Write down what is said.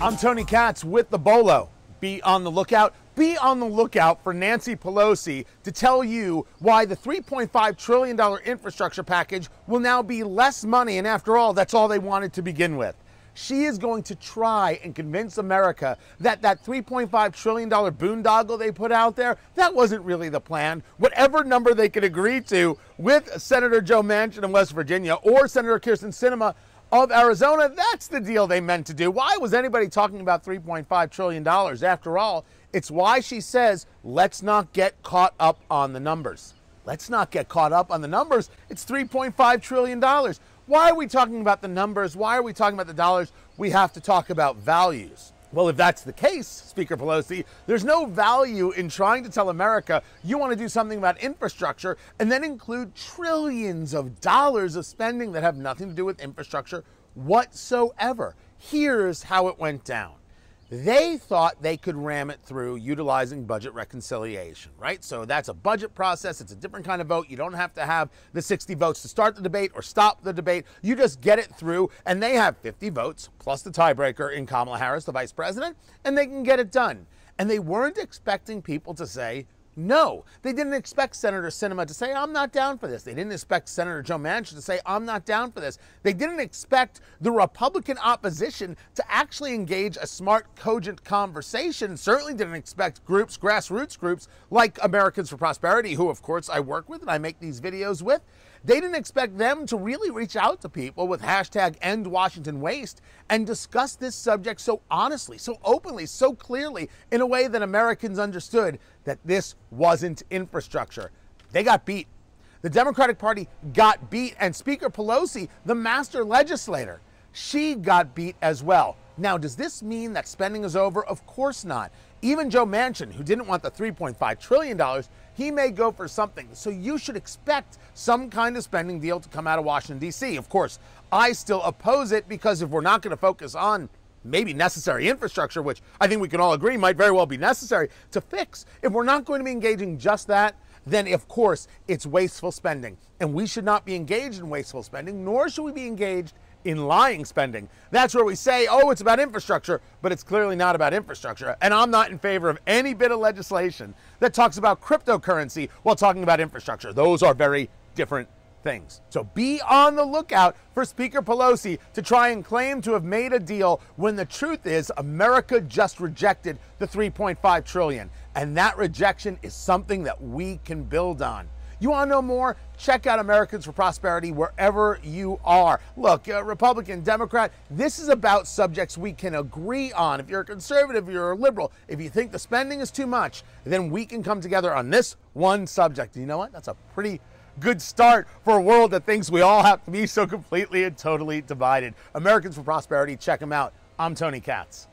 I'm Tony Katz with the Bolo. Be on the lookout. Be on the lookout for Nancy Pelosi to tell you why the $3.5 trillion infrastructure package will now be less money, and after all, that's all they wanted to begin with. She is going to try and convince America that that $3.5 trillion boondoggle they put out there, that wasn't really the plan. Whatever number they could agree to with Senator Joe Manchin of West Virginia or Senator Kyrsten Sinema of Arizona, that's the deal they meant to do. Why was anybody talking about $3.5 trillion? After all, it's why she says, let's not get caught up on the numbers. Let's not get caught up on the numbers. It's $3.5 trillion. Why are we talking about the numbers? Why are we talking about the dollars? We have to talk about values. Well, if that's the case, Speaker Pelosi, there's no value in trying to tell America you want to do something about infrastructure and then include trillions of dollars of spending that have nothing to do with infrastructure whatsoever. Here's how it went down. They thought they could ram it through utilizing budget reconciliation, right? So that's a budget process. It's a different kind of vote. You don't have to have the 60 votes to start the debate or stop the debate. You just get it through, and they have 50 votes plus the tiebreaker in Kamala Harris, the vice president, and they can get it done. And they weren't expecting people to say no. They didn't expect Senator Sinema to say, I'm not down for this. They didn't expect Senator Joe Manchin to say, I'm not down for this. They didn't expect the Republican opposition to actually engage a smart, cogent conversation. Certainly didn't expect groups, grassroots groups like Americans for Prosperity, who of course I work with and I make these videos with. They didn't expect them to really reach out to people with hashtag #EndWashingtonWaste and discuss this subject so honestly, so openly, so clearly in a way that Americans understood that this wasn't infrastructure. They got beat. The Democratic Party got beat, and Speaker Pelosi, the master legislator, she got beat as well. Now, does this mean that spending is over? Of course not. Even Joe Manchin, who didn't want the $3.5 trillion, he may go for something. So you should expect some kind of spending deal to come out of Washington, D.C. Of course, I still oppose it because if we're not going to focus on maybe necessary infrastructure, which I think we can all agree might very well be necessary to fix, if we're not going to be engaging just that, then of course it's wasteful spending. And we should not be engaged in wasteful spending, nor should we be engaged in lying spending. That's where we say, oh, it's about infrastructure, but it's clearly not about infrastructure. And I'm not in favor of any bit of legislation that talks about cryptocurrency while talking about infrastructure. Those are very different things. So be on the lookout for Speaker Pelosi to try and claim to have made a deal when the truth is America just rejected the $3.5 trillion. And that rejection is something that we can build on. You want to know more? Check out Americans for Prosperity wherever you are. Look, Republican, Democrat, this is about subjects we can agree on. If you're a conservative, you're a liberal, if you think the spending is too much, then we can come together on this one subject. And you know what? That's a pretty good start for a world that thinks we all have to be so completely and totally divided. Americans for Prosperity, check them out. I'm Tony Katz.